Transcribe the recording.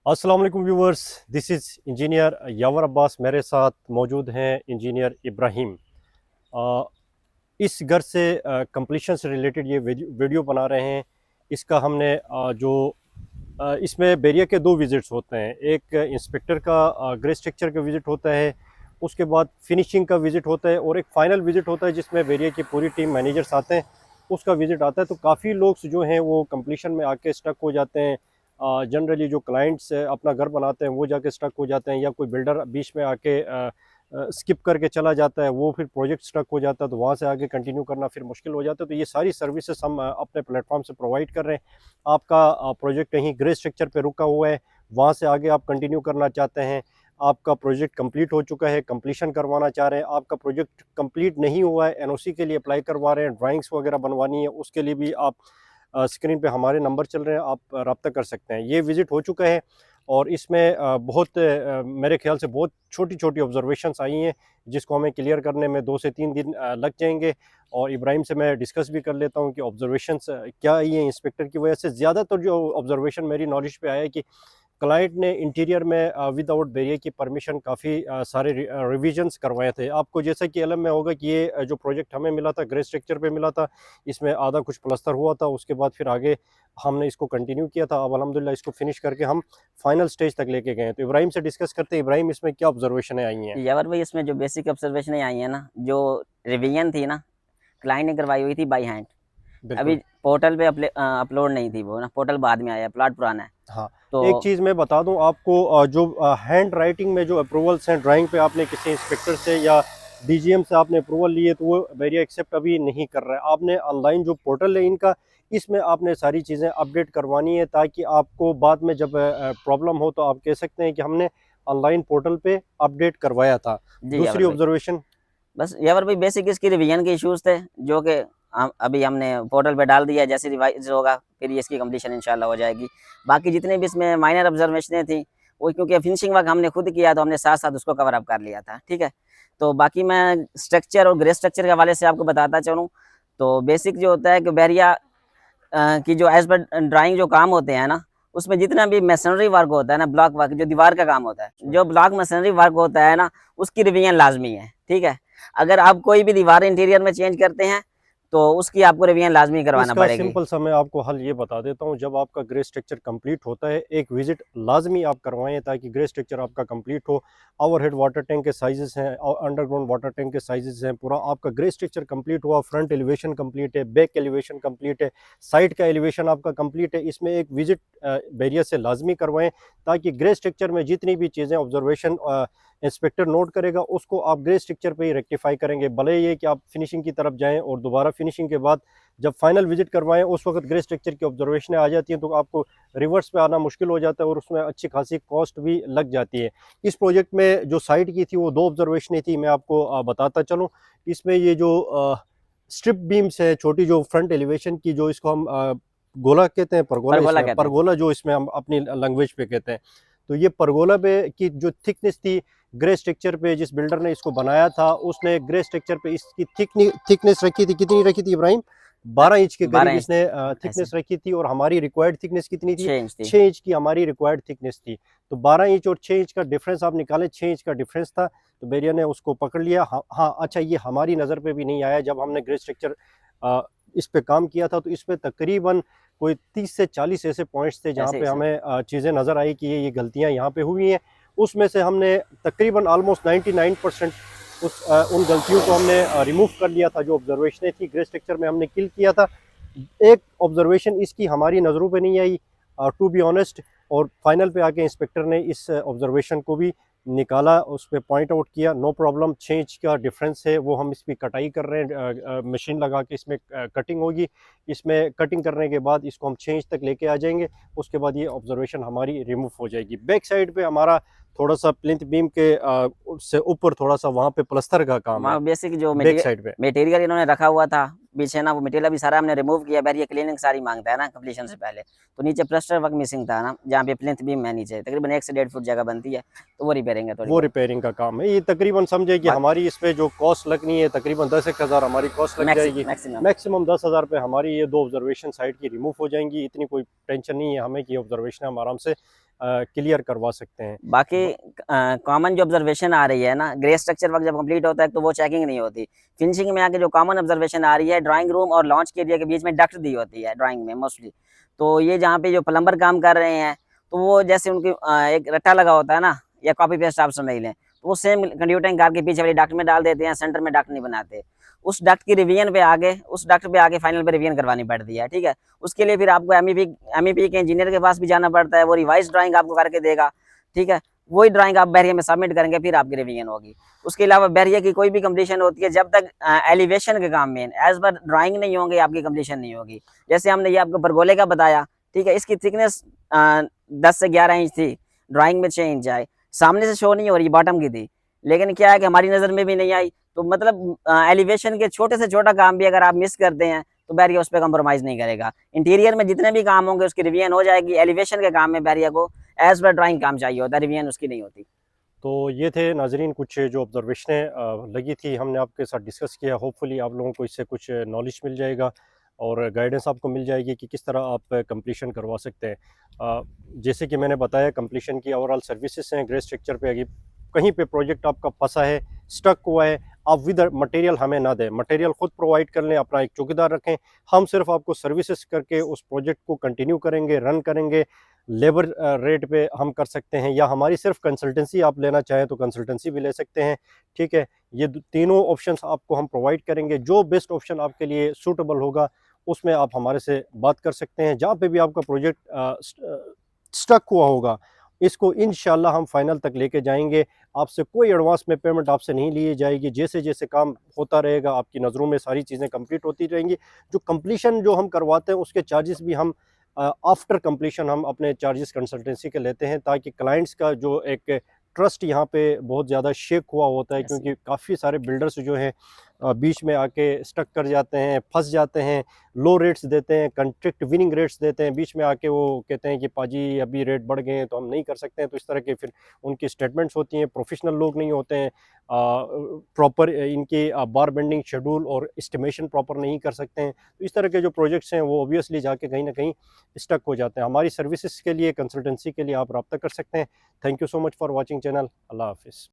अस्सलाम वालेकुम viewers, this is engineer यावर अब्बास। मेरे साथ मौजूद हैं इंजीनियर इब्राहिम। अ, इस घर से कंप्लीशन से रिलेटेड ये वीडियो बना रहे हैं। इसका हमने इसमें बैरिया के दो विज़िट्स होते हैं। एक इंस्पेक्टर का ग्रे स्ट्रक्चर का विज़िट होता है, उसके बाद फिनिशिंग का विज़िट होता है और एक फ़ाइनल विज़िट होता है जिसमें बैरिया की पूरी टीम मैनेजर्स आते हैं, उसका विज़िट आता है। तो काफ़ी लोग जो हैं वो कंप्लीशन में आके स्टक हो जाते हैं। जनरली जो क्लाइंट्स अपना घर बनाते हैं वो जाके स्टक हो जाते हैं, या कोई बिल्डर बीच में आके स्किप करके चला जाता है, वो फिर प्रोजेक्ट स्टक हो जाता है, तो वहाँ से आगे कंटिन्यू करना फिर मुश्किल हो जाता है। तो ये सारी सर्विसेज हम अपने प्लेटफॉर्म से प्रोवाइड कर रहे हैं। आपका प्रोजेक्ट कहीं ग्रे स्ट्रक्चर पे रुका हुआ है, वहाँ से आगे आप कंटिन्यू करना चाहते हैं, आपका प्रोजेक्ट कंप्लीट हो चुका है, कंप्लीशन करवाना चाह रहे हैं, आपका प्रोजेक्ट कंप्लीट नहीं हुआ है, एनओसी के लिए अप्लाई करवा रहे हैं, ड्राइंग्स वगैरह बनवानी है, उसके लिए भी आप स्क्रीन पे हमारे नंबर चल रहे हैं, आप रब्ता कर सकते हैं। ये विज़िट हो चुका है और इसमें मेरे ख्याल से बहुत छोटी-छोटी ऑब्ज़र्वेशंस आई हैं, जिसको हमें क्लियर करने में 2 से 3 दिन लग जाएँगे। और इब्राहिम से मैं डिस्कस भी कर लेता हूँ कि ऑब्ज़र्वेशंस क्या आई हैं इंस्पेक्टर की वजह से। ज़्यादातर जो ऑब्ज़र्वेशन मेरी नॉलेज पे आया है कि क्लाइंट ने इंटीरियर में विदाउट बैरियर की परमिशन काफ़ी सारे रिविजन्स करवाए थे। आपको जैसा कि इल्म में होगा कि ये जो प्रोजेक्ट हमें मिला था ग्रे स्ट्रक्चर पे मिला था, इसमें आधा कुछ प्लस्तर हुआ था, उसके बाद फिर आगे हमने इसको कंटिन्यू किया था। अब अल्हम्दुलिल्लाह इसको फिनिश करके हम फाइनल स्टेज तक लेके गए हैं। तो इब्राहिम से डिस्कस करते हैं। इब्राहिम, इसमें क्या ऑब्जर्वेशन आई हैं? यावर भाई, इसमें जो बेसिक ऑब्जर्वेशन आई है ना, जो रिवीजन थी ना, क्लाइंट ने करवाई हुई थी बाई हैंड। अभी बिल्कुल। पोर्टल पे अपलोड नहीं थी वो ना, पोर्टल बाद में आया, प्लॉट पुराना है। हाँ, तो एक चीज़ मैं बता दूँ आपको, जो हैंड राइटिंग में जो अप्रूवल्स हैं ड्राइंग पे, आपने किसी इंस्पेक्टर से या डीजीएम से आपने अप्रूवल लिए तो वो बैरिया एक्सेप्ट अभी नहीं कर रहा है। आपने ऑनलाइन जो पोर्टल है इनका, इसमें आपने सारी चीज़ें अपडेट करवानी है, ताकि आपको बाद में जब प्रॉब्लम हो तो आप कह सकते हैं कि हमने ऑनलाइन पोर्टल पे अपडेट करवाया था। जी यावर दूसरी भाई, ऑब्जर्वेशन। बस यावर भाई बेसिक इसकी रिवीजन के इश्यूज थे, जो कि अभी हमने पोर्टल पे डाल दिया। जैसे रिवाइज होगा फिर ये इसकी कंप्लीशन इंशाल्लाह हो जाएगी। बाकी जितने भी इसमें माइनर ऑब्जर्वेशनें थी, वो क्योंकि फिनिशिंग वर्क हमने खुद किया, तो हमने साथ साथ उसको कवर अप कर लिया था। ठीक है, तो बाकी मैं स्ट्रक्चर और ग्रे स्ट्रक्चर के हवाले से आपको बताता चलूँ। तो बेसिक जो होता है कि बैरिया कि जो एज पर ड्राइंग जो काम होते हैं ना, उसमें जितना भी मशीनरी वर्क होता है ना, ब्लॉक वर्क जो दीवार का काम होता है, जो ब्लॉक मशीनरी वर्क होता है ना, उसकी रिवीजन लाजमी है। ठीक है, अगर आप कोई भी दीवार इंटीरियर में चेंज करते हैं तो उसकी आपको रिवीजन लाजमी करवाना इसका पड़ेगी। सिंपल सा मैं आपको हल ये बता देता हूँ। जब आपका ग्रे स्ट्रक्चर कंप्लीट होता है, एक विजिट लाजमी आप करवाएं, ताकि ग्रे स्ट्रक्चर आपका कंप्लीट हो। ओवरहेड वाटर टैंक के साइजेस हैं और अंडरग्राउंड वाटर टैंक के साइजेस हैं, पूरा आपका ग्रे स्ट्रक्चर कंप्लीट हुआ, फ्रंट एलिवेशन कंप्लीट है, बैक एलिवेशन कंप्लीट है, साइड का एलिवेशन आपका कंप्लीट है। इसमें एक विजिट बैरियर से लाजमी करवाएं, ताकि ग्रे स्ट्रक्चर में जितनी भी चीज़ें ऑब्जर्वेशन इंस्पेक्टर नोट करेगा, उसको आप ग्रे स्ट्रक्चर पे ही रेक्टिफाई करेंगे। भले ये कि आप फिनिशिंग की तरफ जाएं और दोबारा फिनिशिंग के बाद जब फाइनल विजिट करवाएं, उस वक्त ग्रे स्ट्रक्चर की ऑब्जर्वेशन आ जाती हैं, तो आपको रिवर्स पे आना मुश्किल हो जाता है और उसमें अच्छी खासी कॉस्ट भी लग जाती है। इस प्रोजेक्ट में जो साइट की थी वो दो ऑब्जर्वेशनें थी, मैं आपको बताता चलूँ। इसमें ये जो स्ट्रिप बीम्स है, छोटी जो फ्रंट एलिवेशन की, जो इसको हम गोला कहते हैं, परगोला, परगोला इसमें कहते हैं। परगोला जो इसमें हम अपनी लैंग्वेज पे कहते हैं। तो ये परगोला पे की जो थिकनेस थी, ग्रे स्ट्रक्चर पे जिस बिल्डर ने इसको बनाया था, उसने ग्रे स्ट्रक्चर पे इसकी थिकनेस रखी थी। कितनी रखी थी इब्राहिम? 12 इंच के करीब 12 इंच इसने ऐसे थिकनेस रखी थी, और हमारी रिक्वायर्ड थिकनेस कितनी थी? 6 इंच थी। 6 इंच की हमारी रिक्वायर्ड थिकनेस थी। तो 12 इंच और 6 इंच का डिफरेंस आप निकालें, 6 इंच का डिफरेंस था। तो बैरिया ने उसको पकड़ लिया। हाँ हाँ, अच्छा, ये हमारी नज़र पे भी नहीं आया जब हमने ग्रे स्ट्रक्चर इस पे काम किया था। तो इस पे तकरीबन कोई 30 से 40 ऐसे पॉइंट्स थे जहाँ ऐसे पे ऐसे हमें चीज़ें नज़र आई कि ये गलतियाँ यहाँ पे हुई हैं। उसमें से हमने तकरीबन ऑलमोस्ट 99% उन गलतियों को हमने रिमूव कर लिया था। जो ऑब्जर्वेशनें थी ग्रे स्ट्रक्चर में हमने किल किया था। एक ऑब्जर्वेशन इसकी हमारी नज़रों पे नहीं आई, टू बी ऑनेस्ट, और फाइनल पे आके इंस्पेक्टर ने इस ऑब्जर्वेशन को भी निकाला, उस पर पॉइंट आउट किया। नो प्रॉब्लम, 6 इंच का डिफरेंस है, वो हम इसकी कटाई कर रहे हैं, मशीन लगा के इसमें कटिंग होगी। इसमें कटिंग करने के बाद इसको हम 6 इंच तक लेके आ जाएंगे, उसके बाद ये ऑब्जर्वेशन हमारी रिमूव हो जाएगी। बैक साइड पे हमारा थोड़ा सा प्लिंथ बीम के से ऊपर थोड़ा सा वहाँ पे प्लस्तर का काम है, वहाँ बेसिक जो बैक साइड पे। मटेरियल इन्होंने रखा हुआ था पीछे ना, वो मटेरियल भी सारा हमने रिमूव किया। बैरियर क्लीनिंग सारी मांगता है ना कंप्लीशन से पहले। तो नीचे प्लास्टर वर्क मिसिंग था ना, जहाँ पे प्लिंथ बीम है नीचे, तकरीबन 1 से 1.5 फुट जगह बनती है, तो वो रिपेयरिंग है थोड़ी वो बहुत। रिपेयरिंग का काम है। ये तकरीबन समझे कि बाकी हमारी इस पे जो कॉस्ट लगनी है तकरीबन 10-1 हज़ार हमारी कॉस्ट लग जाएगी। मैक्सिमम मैक्सिमम 10 हज़ार पे हमारी ये दो ऑब्जर्वेशन साइड की रिमूव हो जाएंगी। इतनी कोई टेंशन नहीं है हमें कि ऑब्जर्वेशन हम आराम से क्लियर करवा सकते हैं। बाकी कॉमन जो ऑब्जर्वेशन आ रही है ना, ग्रे स्ट्रक्चर वर्क जब कंप्लीट होता है तो वो चेकिंग नहीं होती। फिनिशिंग में आके जो कॉमन ऑब्जर्वेशन आ रही है, ड्राइंग रूम और लॉन्च के एरिया के बीच में डक्ट दी होती है ड्राइंग में मोस्टली। तो ये जहाँ पे जो प्लम्बर काम कर रहे हैं, तो वो जैसे उनकी एक रट्टा लगा होता है ना, या कॉपी पेस्ट आप समझ लें, तो वो सेम कंड्यूटिंग कार के पीछे वाली डक्ट में डाल देते हैं, सेंटर में डक्ट नहीं बनाते। उस डक्ट की रिवीजन पे आगे, उस डक्ट पे आगे फाइनल पे रिवीजन करवानी पड़ती है, ठीक है। उसके लिए फिर आपको एमईपी के इंजीनियर के पास भी जाना पड़ता है, वो रिवाइज ड्राइंग आपको करके देगा, ठीक है। वही ड्राइंग आप बैरियर में सबमिट करेंगे, फिर आपकी रिवीजन होगी। उसके अलावा बैरियर की कोई भी कंप्लीशन होती है, जब तक एलिवेशन के काम में एज पर ड्राइंग नहीं होंगे, आपकी कंप्लीशन नहीं होगी। जैसे हमने ये आपको परगोले का बताया, ठीक है, इसकी थिकनेस 10 से 11 इंच थी, ड्राइंग में 6 इंच आए, सामने से शो नहीं हो रही, बॉटम की थी, लेकिन क्या है कि हमारी नज़र में भी नहीं आई। तो मतलब एलिवेशन के छोटे से छोटा काम भी अगर आप मिस करते हैं तो बैरियर उस पर कंप्रोमाइज़ नहीं करेगा। इंटीरियर में जितने भी काम होंगे उसकी रिवीजन हो जाएगी। एलिवेशन के काम में बैरियर को एज पर ड्राइंग काम चाहिए होता है, रिवीजन उसकी नहीं होती। तो ये थे नाजरीन कुछ जो ऑब्जर्वेशनें लगी थी, हमने आपके साथ डिस्कस किया। होपफुली आप लोगों को इससे कुछ नॉलेज मिल जाएगा और गाइडेंस आपको मिल जाएगी कि किस तरह आप कंप्लीशन करवा सकते हैं। जैसे कि मैंने बताया, कंप्लीशन की ओवरऑल सर्विसेज हैं ग्रे स्ट्रक्चर पे। अगर कहीं पे प्रोजेक्ट आपका फंसा है, स्टक हुआ है, आप विद मटेरियल हमें ना दें, मटेरियल खुद प्रोवाइड कर लें, अपना एक चौकीदार रखें। हम सिर्फ आपको सर्विसेज करके उस प्रोजेक्ट को कंटिन्यू करेंगे, रन करेंगे। लेबर रेट पे हम कर सकते हैं, या हमारी सिर्फ कंसल्टेंसी आप लेना चाहें तो कंसल्टेंसी भी ले सकते हैं, ठीक है। ये तीनों ऑप्शंस आपको हम प्रोवाइड करेंगे। जो बेस्ट ऑप्शन आपके लिए सूटेबल होगा उसमें आप हमारे से बात कर सकते हैं। जहाँ पे भी आपका प्रोजेक्ट स्टक हुआ होगा, इसको इंशाल्लाह हम फाइनल तक लेके जाएंगे। आपसे कोई एडवांस में पेमेंट आपसे नहीं ली जाएगी। जैसे जैसे काम होता रहेगा, आपकी नज़रों में सारी चीज़ें कंप्लीट होती रहेंगी। जो कंप्लीशन जो हम करवाते हैं उसके चार्जेस भी हम आफ्टर कंप्लीशन हम अपने चार्जेस कंसल्टेंसी के लेते हैं, ताकि क्लाइंट्स का जो एक ट्रस्ट यहाँ पे बहुत ज़्यादा शेक हुआ होता है, क्योंकि काफ़ी सारे बिल्डर्स जो हैं बीच में आके स्टक कर जाते हैं, फंस जाते हैं, लो रेट्स देते हैं, कॉन्ट्रैक्ट विनिंग रेट्स देते हैं, बीच में आके वो कहते हैं कि पाजी अभी रेट बढ़ गए हैं तो हम नहीं कर सकते हैं। तो इस तरह के फिर उनकी स्टेटमेंट्स होती हैं। प्रोफेशनल लोग नहीं होते हैं, प्रॉपर इनकी बार बेंडिंग शेड्यूल और एस्टिमेशन प्रॉपर नहीं कर सकते हैं। तो इस तरह के जो प्रोजेक्ट्स हैं वो ऑब्वियसली जाके कहीं ना कहीं स्टक हो जाते हैं। हमारी सर्विसेज के लिए, कंसल्टेंसी के लिए आप रब्ता कर सकते हैं। Thank you so much for watching channel. अल्लाह हाफिज़।